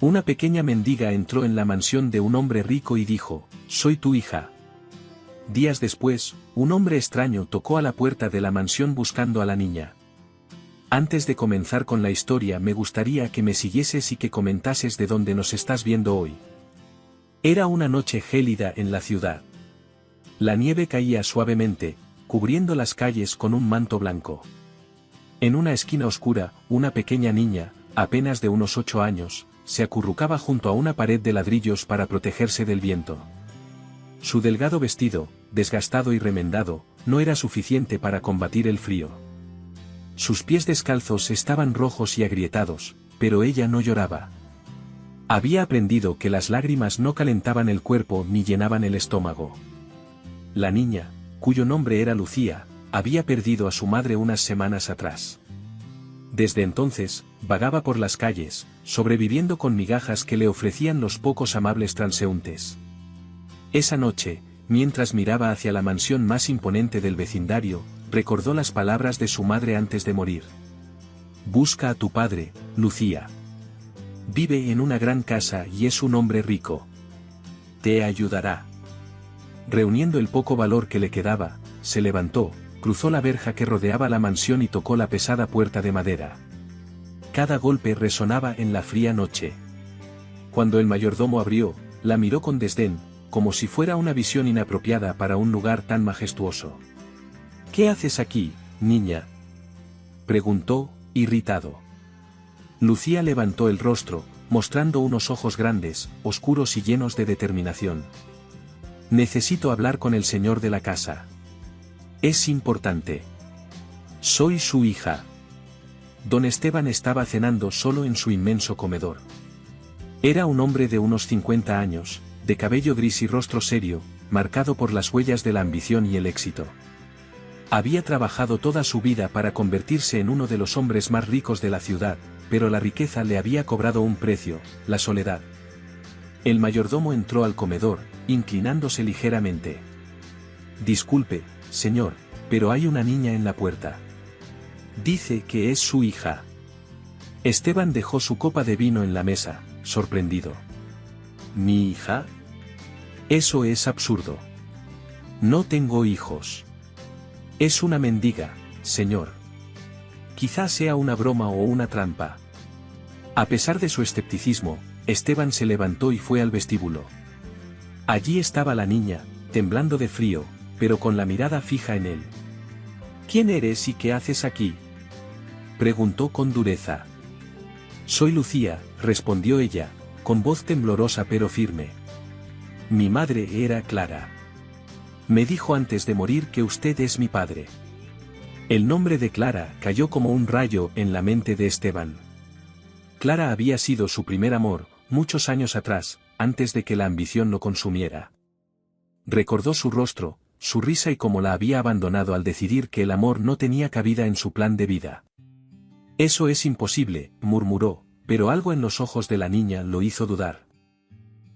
Una pequeña mendiga entró en la mansión de un hombre rico y dijo, «Soy tu hija». Días después, un hombre extraño tocó a la puerta de la mansión buscando a la niña. Antes de comenzar con la historia me gustaría que me siguieses y que comentases de dónde nos estás viendo hoy. Era una noche gélida en la ciudad. La nieve caía suavemente, cubriendo las calles con un manto blanco. En una esquina oscura, una pequeña niña, apenas de unos 8 años, se acurrucaba junto a una pared de ladrillos para protegerse del viento. Su delgado vestido, desgastado y remendado, no era suficiente para combatir el frío. Sus pies descalzos estaban rojos y agrietados, pero ella no lloraba. Había aprendido que las lágrimas no calentaban el cuerpo ni llenaban el estómago. La niña, cuyo nombre era Lucía, había perdido a su madre unas semanas atrás. Desde entonces, vagaba por las calles, sobreviviendo con migajas que le ofrecían los pocos amables transeúntes. Esa noche, mientras miraba hacia la mansión más imponente del vecindario, recordó las palabras de su madre antes de morir. «Busca a tu padre, Lucía. Vive en una gran casa y es un hombre rico. Te ayudará». Reuniendo el poco valor que le quedaba, se levantó, cruzó la verja que rodeaba la mansión y tocó la pesada puerta de madera. Cada golpe resonaba en la fría noche. Cuando el mayordomo abrió, la miró con desdén, como si fuera una visión inapropiada para un lugar tan majestuoso. «¿Qué haces aquí, niña?», preguntó, irritado. Lucía levantó el rostro, mostrando unos ojos grandes, oscuros y llenos de determinación. «Necesito hablar con el señor de la casa. Es importante. Soy su hija». Don Esteban estaba cenando solo en su inmenso comedor. Era un hombre de unos 50 años, de cabello gris y rostro serio, marcado por las huellas de la ambición y el éxito. Había trabajado toda su vida para convertirse en uno de los hombres más ricos de la ciudad, pero la riqueza le había cobrado un precio, la soledad. El mayordomo entró al comedor, inclinándose ligeramente. «Disculpe, señor, pero hay una niña en la puerta. Dice que es su hija». Esteban dejó su copa de vino en la mesa, sorprendido. «¿Mi hija? Eso es absurdo. No tengo hijos. Es una mendiga, señor. Quizá sea una broma o una trampa». A pesar de su escepticismo, Esteban se levantó y fue al vestíbulo. Allí estaba la niña, temblando de frío, pero con la mirada fija en él. «¿Quién eres y qué haces aquí?», preguntó con dureza. «Soy Lucía», respondió ella, con voz temblorosa pero firme. «Mi madre era Clara. Me dijo antes de morir que usted es mi padre». El nombre de Clara cayó como un rayo en la mente de Esteban. Clara había sido su primer amor, muchos años atrás, antes de que la ambición lo consumiera. Recordó su rostro, su risa y cómo la había abandonado al decidir que el amor no tenía cabida en su plan de vida. «Eso es imposible», murmuró, pero algo en los ojos de la niña lo hizo dudar.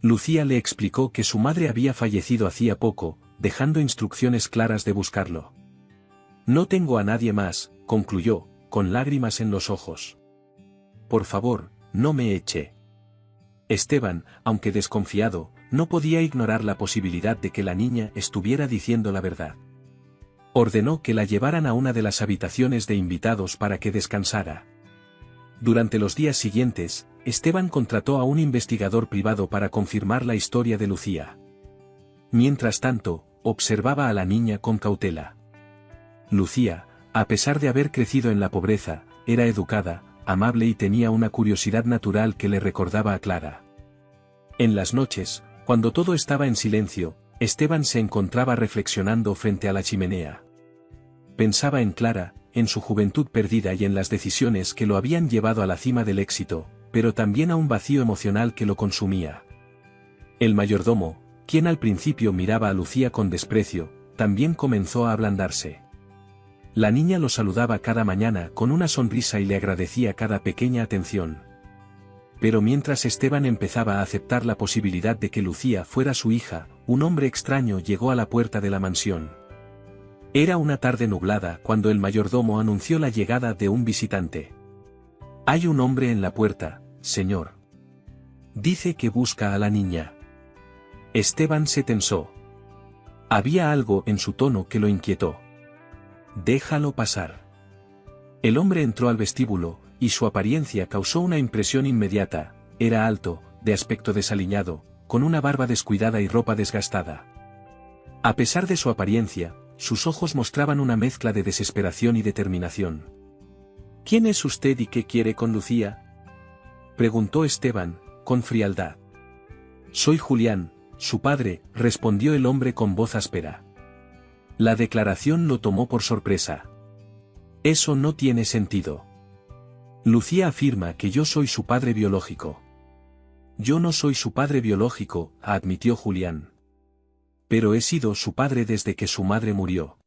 Lucía le explicó que su madre había fallecido hacía poco, dejando instrucciones claras de buscarlo. «No tengo a nadie más», concluyó, con lágrimas en los ojos. «Por favor, no me eche». Esteban, aunque desconfiado, no podía ignorar la posibilidad de que la niña estuviera diciendo la verdad. Ordenó que la llevaran a una de las habitaciones de invitados para que descansara. Durante los días siguientes, Esteban contrató a un investigador privado para confirmar la historia de Lucía. Mientras tanto, observaba a la niña con cautela. Lucía, a pesar de haber crecido en la pobreza, era educada, amable y tenía una curiosidad natural que le recordaba a Clara. En las noches, cuando todo estaba en silencio, Esteban se encontraba reflexionando frente a la chimenea. Pensaba en Clara, en su juventud perdida y en las decisiones que lo habían llevado a la cima del éxito, pero también a un vacío emocional que lo consumía. El mayordomo, quien al principio miraba a Lucía con desprecio, también comenzó a ablandarse. La niña lo saludaba cada mañana con una sonrisa y le agradecía cada pequeña atención. Pero mientras Esteban empezaba a aceptar la posibilidad de que Lucía fuera su hija, un hombre extraño llegó a la puerta de la mansión. Era una tarde nublada cuando el mayordomo anunció la llegada de un visitante. «Hay un hombre en la puerta, señor». Dice que busca a la niña. Esteban se tensó. Había algo en su tono que lo inquietó. Déjalo pasar. El hombre entró al vestíbulo, y su apariencia causó una impresión inmediata. Era alto, de aspecto desaliñado, con una barba descuidada y ropa desgastada. A pesar de su apariencia, sus ojos mostraban una mezcla de desesperación y determinación. ¿Quién es usted y qué quiere con Lucía?, preguntó Esteban, con frialdad. Soy Julián, su padre, respondió el hombre con voz áspera. La declaración lo tomó por sorpresa. Eso no tiene sentido. Lucía afirma que yo soy su padre biológico. Yo no soy su padre biológico, admitió Julián. Pero he sido su padre desde que su madre murió.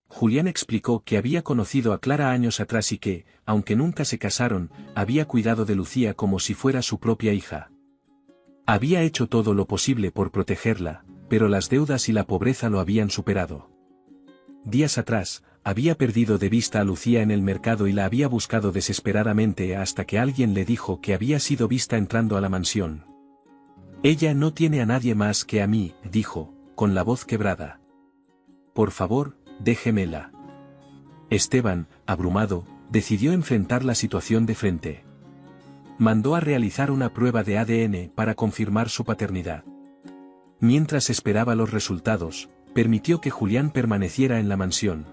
Julián explicó que había conocido a Clara años atrás y que, aunque nunca se casaron, había cuidado de Lucía como si fuera su propia hija. Había hecho todo lo posible por protegerla, pero las deudas y la pobreza lo habían superado. Días atrás, había perdido de vista a Lucía en el mercado y la había buscado desesperadamente hasta que alguien le dijo que había sido vista entrando a la mansión. Ella no tiene a nadie más que a mí, dijo, con la voz quebrada. Por favor, déjemela. Esteban, abrumado, decidió enfrentar la situación de frente. Mandó a realizar una prueba de ADN para confirmar su paternidad. Mientras esperaba los resultados, permitió que Julián permaneciera en la mansión.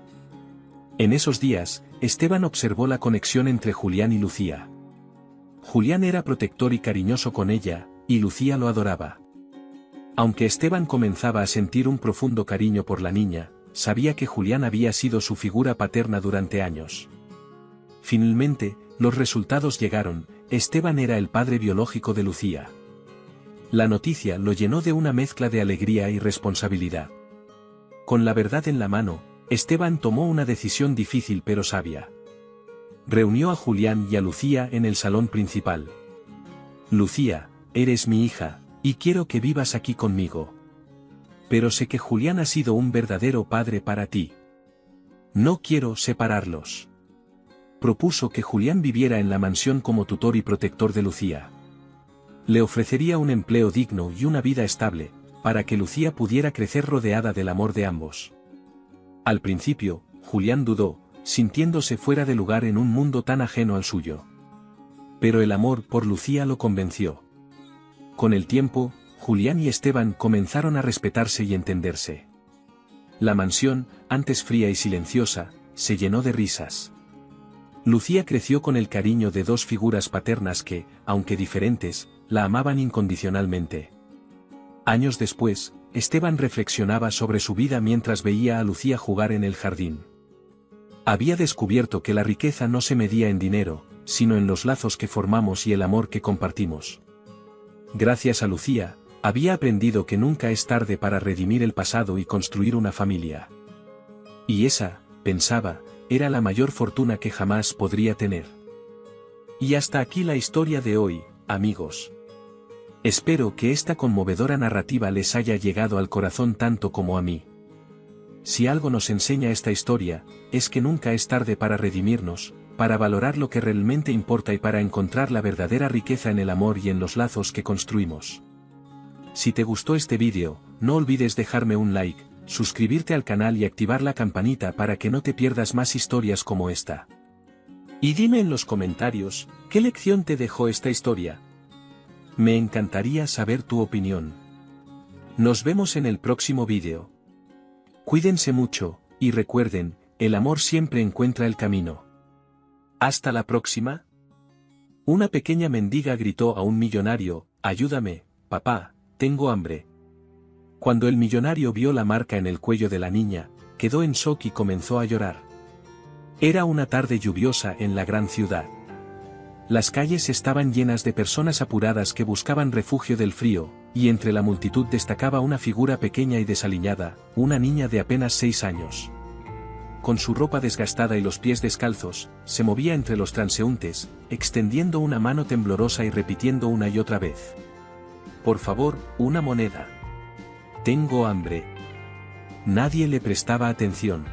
En esos días, Esteban observó la conexión entre Julián y Lucía. Julián era protector y cariñoso con ella, y Lucía lo adoraba. Aunque Esteban comenzaba a sentir un profundo cariño por la niña, sabía que Julián había sido su figura paterna durante años. Finalmente, los resultados llegaron. Esteban era el padre biológico de Lucía. La noticia lo llenó de una mezcla de alegría y responsabilidad. Con la verdad en la mano, Esteban tomó una decisión difícil pero sabia. Reunió a Julián y a Lucía en el salón principal. Lucía, eres mi hija, y quiero que vivas aquí conmigo. Pero sé que Julián ha sido un verdadero padre para ti. No quiero separarlos. Propuso que Julián viviera en la mansión como tutor y protector de Lucía. Le ofrecería un empleo digno y una vida estable, para que Lucía pudiera crecer rodeada del amor de ambos. Al principio, Julián dudó, sintiéndose fuera de lugar en un mundo tan ajeno al suyo. Pero el amor por Lucía lo convenció. Con el tiempo, Julián y Esteban comenzaron a respetarse y entenderse. La mansión, antes fría y silenciosa, se llenó de risas. Lucía creció con el cariño de dos figuras paternas que, aunque diferentes, la amaban incondicionalmente. Años después, Esteban reflexionaba sobre su vida mientras veía a Lucía jugar en el jardín. Había descubierto que la riqueza no se medía en dinero, sino en los lazos que formamos y el amor que compartimos. Gracias a Lucía, había aprendido que nunca es tarde para redimir el pasado y construir una familia. Y esa, pensaba, era la mayor fortuna que jamás podría tener. Y hasta aquí la historia de hoy, amigos. Espero que esta conmovedora narrativa les haya llegado al corazón tanto como a mí. Si algo nos enseña esta historia, es que nunca es tarde para redimirnos, para valorar lo que realmente importa y para encontrar la verdadera riqueza en el amor y en los lazos que construimos. Si te gustó este vídeo, no olvides dejarme un like, suscribirte al canal y activar la campanita para que no te pierdas más historias como esta. Y dime en los comentarios, ¿qué lección te dejó esta historia? Me encantaría saber tu opinión. Nos vemos en el próximo vídeo. Cuídense mucho, y recuerden, el amor siempre encuentra el camino. Hasta la próxima. Una pequeña mendiga gritó a un millonario, ayúdame, papá, tengo hambre. Cuando el millonario vio la marca en el cuello de la niña, quedó en shock y comenzó a llorar. Era una tarde lluviosa en la gran ciudad. Las calles estaban llenas de personas apuradas que buscaban refugio del frío, y entre la multitud destacaba una figura pequeña y desaliñada, una niña de apenas 6 años. Con su ropa desgastada y los pies descalzos, se movía entre los transeúntes, extendiendo una mano temblorosa y repitiendo una y otra vez: por favor, una moneda. Tengo hambre. Nadie le prestaba atención.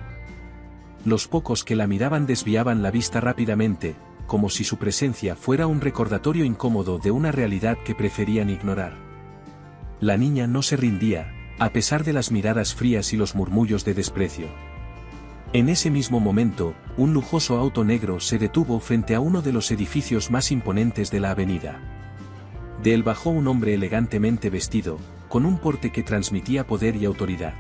Los pocos que la miraban desviaban la vista rápidamente, como si su presencia fuera un recordatorio incómodo de una realidad que preferían ignorar. La niña no se rindía, a pesar de las miradas frías y los murmullos de desprecio. En ese mismo momento, un lujoso auto negro se detuvo frente a uno de los edificios más imponentes de la avenida. De él bajó un hombre elegantemente vestido, con un porte que transmitía poder y autoridad.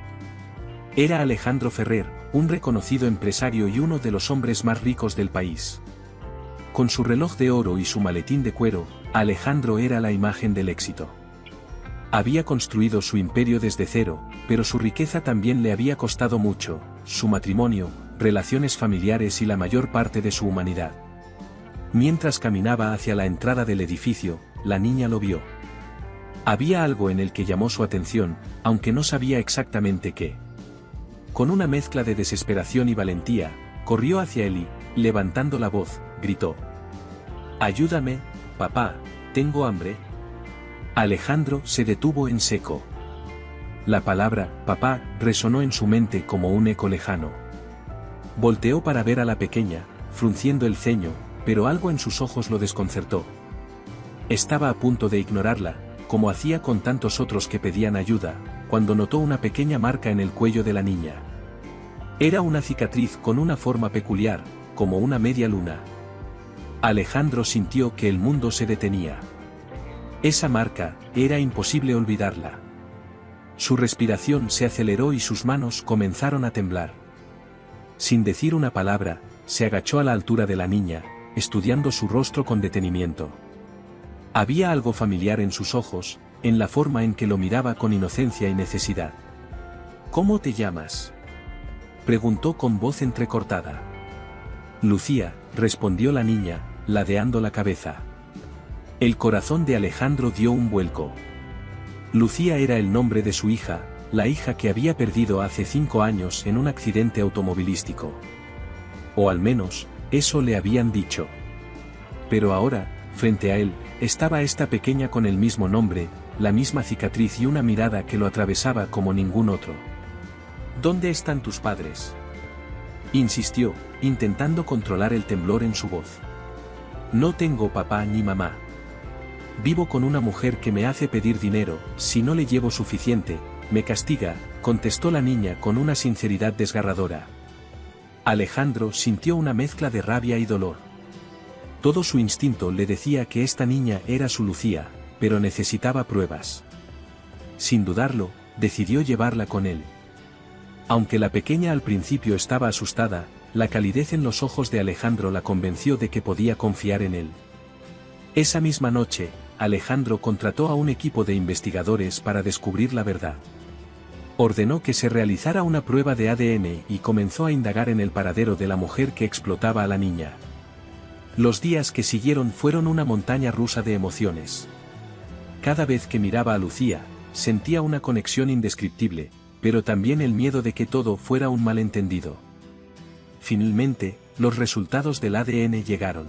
Era Alejandro Ferrer, un reconocido empresario y uno de los hombres más ricos del país. Con su reloj de oro y su maletín de cuero, Alejandro era la imagen del éxito. Había construido su imperio desde cero, pero su riqueza también le había costado mucho, su matrimonio, relaciones familiares y la mayor parte de su humanidad. Mientras caminaba hacia la entrada del edificio, la niña lo vio. Había algo en el que llamó su atención, aunque no sabía exactamente qué. Con una mezcla de desesperación y valentía, corrió hacia él y, levantando la voz, gritó: «Ayúdame, papá, tengo hambre». Alejandro se detuvo en seco. La palabra «papá» resonó en su mente como un eco lejano. Volteó para ver a la pequeña, frunciendo el ceño, pero algo en sus ojos lo desconcertó. Estaba a punto de ignorarla, como hacía con tantos otros que pedían ayuda, cuando notó una pequeña marca en el cuello de la niña. Era una cicatriz con una forma peculiar, como una media luna. Alejandro sintió que el mundo se detenía. Esa marca, era imposible olvidarla. Su respiración se aceleró y sus manos comenzaron a temblar. Sin decir una palabra, se agachó a la altura de la niña, estudiando su rostro con detenimiento. Había algo familiar en sus ojos, en la forma en que lo miraba con inocencia y necesidad. «¿Cómo te llamas?», preguntó con voz entrecortada. «Lucía», respondió la niña, ladeando la cabeza. El corazón de Alejandro dio un vuelco. Lucía era el nombre de su hija, la hija que había perdido hace 5 años en un accidente automovilístico. O al menos, eso le habían dicho. Pero ahora, frente a él, estaba esta pequeña con el mismo nombre, la misma cicatriz y una mirada que lo atravesaba como ningún otro. «¿Dónde están tus padres?», insistió, intentando controlar el temblor en su voz. «No tengo papá ni mamá. Vivo con una mujer que me hace pedir dinero, si no le llevo suficiente, me castiga», contestó la niña con una sinceridad desgarradora. Alejandro sintió una mezcla de rabia y dolor. Todo su instinto le decía que esta niña era su Lucía, pero necesitaba pruebas. Sin dudarlo, decidió llevarla con él. Aunque la pequeña al principio estaba asustada, la calidez en los ojos de Alejandro la convenció de que podía confiar en él. Esa misma noche, Alejandro contrató a un equipo de investigadores para descubrir la verdad. Ordenó que se realizara una prueba de ADN y comenzó a indagar en el paradero de la mujer que explotaba a la niña. Los días que siguieron fueron una montaña rusa de emociones. Cada vez que miraba a Lucía, sentía una conexión indescriptible, pero también el miedo de que todo fuera un malentendido. Finalmente, los resultados del ADN llegaron.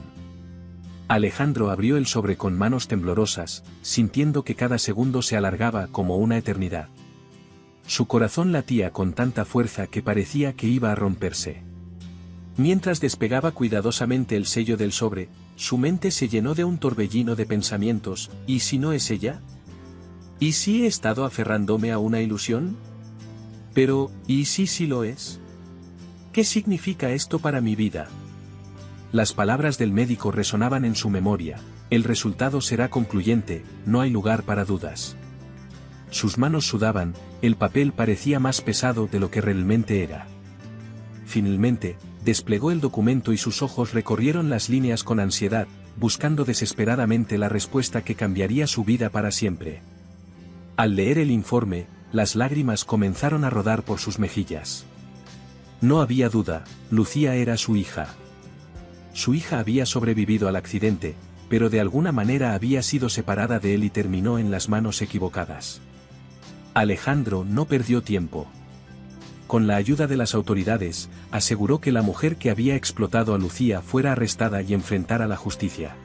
Alejandro abrió el sobre con manos temblorosas, sintiendo que cada segundo se alargaba como una eternidad. Su corazón latía con tanta fuerza que parecía que iba a romperse. Mientras despegaba cuidadosamente el sello del sobre, su mente se llenó de un torbellino de pensamientos. ¿Y si no es ella? ¿Y si he estado aferrándome a una ilusión? Pero, ¿y si sí lo es? ¿Qué significa esto para mi vida? Las palabras del médico resonaban en su memoria: el resultado será concluyente, no hay lugar para dudas. Sus manos sudaban, el papel parecía más pesado de lo que realmente era. Finalmente, desplegó el documento y sus ojos recorrieron las líneas con ansiedad, buscando desesperadamente la respuesta que cambiaría su vida para siempre. Al leer el informe, las lágrimas comenzaron a rodar por sus mejillas. No había duda, Lucía era su hija. Su hija había sobrevivido al accidente, pero de alguna manera había sido separada de él y terminó en las manos equivocadas. Alejandro no perdió tiempo. Con la ayuda de las autoridades, aseguró que la mujer que había explotado a Lucía fuera arrestada y enfrentara la justicia.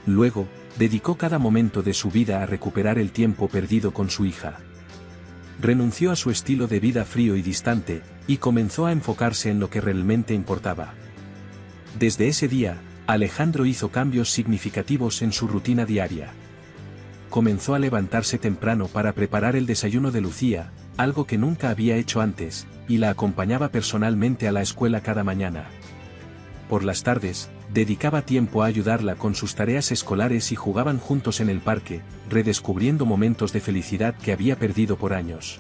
Luego, dedicó cada momento de su vida a recuperar el tiempo perdido con su hija. Renunció a su estilo de vida frío y distante, y comenzó a enfocarse en lo que realmente importaba. Desde ese día, Alejandro hizo cambios significativos en su rutina diaria. Comenzó a levantarse temprano para preparar el desayuno de Lucía, algo que nunca había hecho antes, y la acompañaba personalmente a la escuela cada mañana. Por las tardes, dedicaba tiempo a ayudarla con sus tareas escolares y jugaban juntos en el parque, redescubriendo momentos de felicidad que había perdido por años.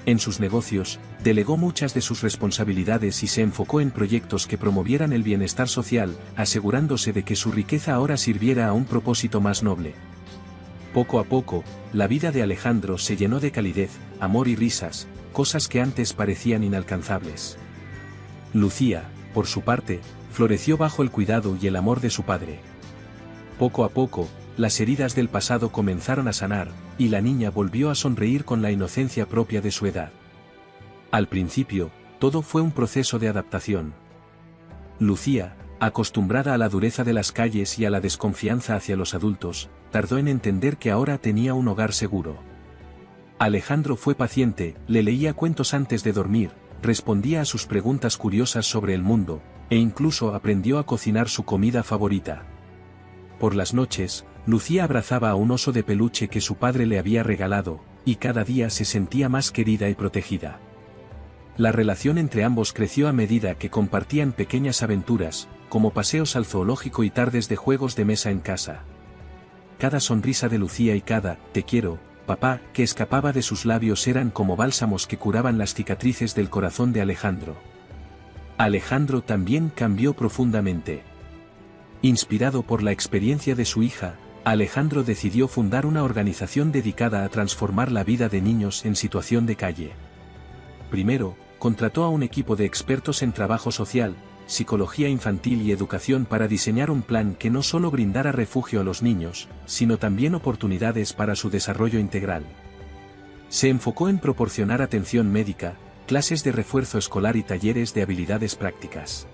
En sus negocios, delegó muchas de sus responsabilidades y se enfocó en proyectos que promovieran el bienestar social, asegurándose de que su riqueza ahora sirviera a un propósito más noble. Poco a poco, la vida de Alejandro se llenó de calidez, amor y risas, cosas que antes parecían inalcanzables. Lucía, por su parte, floreció bajo el cuidado y el amor de su padre. Poco a poco, las heridas del pasado comenzaron a sanar, y la niña volvió a sonreír con la inocencia propia de su edad. Al principio, todo fue un proceso de adaptación. Lucía, acostumbrada a la dureza de las calles y a la desconfianza hacia los adultos, tardó en entender que ahora tenía un hogar seguro. Alejandro fue paciente, le leía cuentos antes de dormir, respondía a sus preguntas curiosas sobre el mundo, e incluso aprendió a cocinar su comida favorita. Por las noches, Lucía abrazaba a un oso de peluche que su padre le había regalado, y cada día se sentía más querida y protegida. La relación entre ambos creció a medida que compartían pequeñas aventuras, como paseos al zoológico y tardes de juegos de mesa en casa. Cada sonrisa de Lucía y cada «te quiero, papá» que escapaba de sus labios eran como bálsamos que curaban las cicatrices del corazón de Alejandro. Alejandro también cambió profundamente. Inspirado por la experiencia de su hija, Alejandro decidió fundar una organización dedicada a transformar la vida de niños en situación de calle. Primero, contrató a un equipo de expertos en trabajo social, psicología infantil y educación para diseñar un plan que no solo brindara refugio a los niños, sino también oportunidades para su desarrollo integral. Se enfocó en proporcionar atención médica, clases de refuerzo escolar y talleres de habilidades prácticas.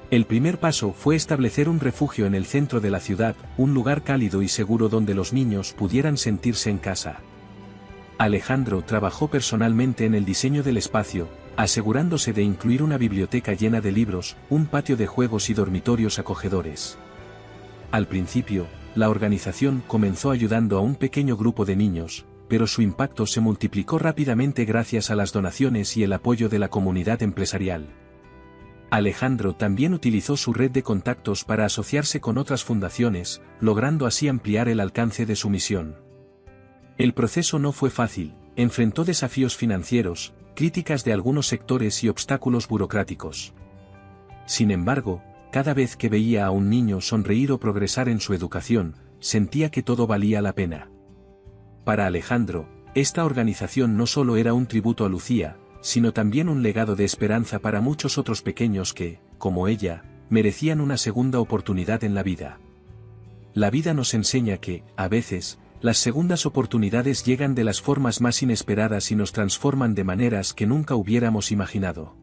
El primer paso fue establecer un refugio en el centro de la ciudad, un lugar cálido y seguro donde los niños pudieran sentirse en casa. Alejandro trabajó personalmente en el diseño del espacio, asegurándose de incluir una biblioteca llena de libros, un patio de juegos y dormitorios acogedores. Al principio, la organización comenzó ayudando a un pequeño grupo de niños, pero su impacto se multiplicó rápidamente gracias a las donaciones y el apoyo de la comunidad empresarial. Alejandro también utilizó su red de contactos para asociarse con otras fundaciones, logrando así ampliar el alcance de su misión. El proceso no fue fácil, enfrentó desafíos financieros, críticas de algunos sectores y obstáculos burocráticos. Sin embargo, cada vez que veía a un niño sonreír o progresar en su educación, sentía que todo valía la pena. Para Alejandro, esta organización no solo era un tributo a Lucía, sino también un legado de esperanza para muchos otros pequeños que, como ella, merecían una segunda oportunidad en la vida. La vida nos enseña que, a veces, las segundas oportunidades llegan de las formas más inesperadas y nos transforman de maneras que nunca hubiéramos imaginado.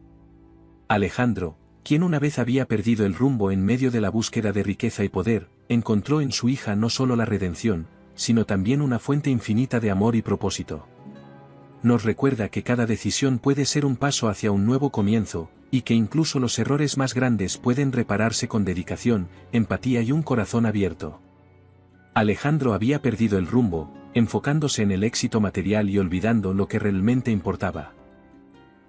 Alejandro, quien una vez había perdido el rumbo en medio de la búsqueda de riqueza y poder, encontró en su hija no solo la redención, sino también una fuente infinita de amor y propósito. Nos recuerda que cada decisión puede ser un paso hacia un nuevo comienzo, y que incluso los errores más grandes pueden repararse con dedicación, empatía y un corazón abierto. Alejandro había perdido el rumbo, enfocándose en el éxito material y olvidando lo que realmente importaba.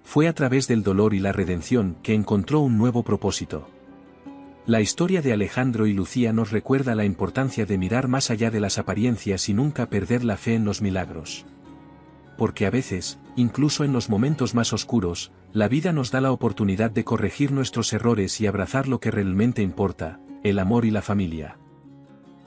Fue a través del dolor y la redención que encontró un nuevo propósito. La historia de Alejandro y Lucía nos recuerda la importancia de mirar más allá de las apariencias y nunca perder la fe en los milagros. Porque a veces, incluso en los momentos más oscuros, la vida nos da la oportunidad de corregir nuestros errores y abrazar lo que realmente importa, el amor y la familia.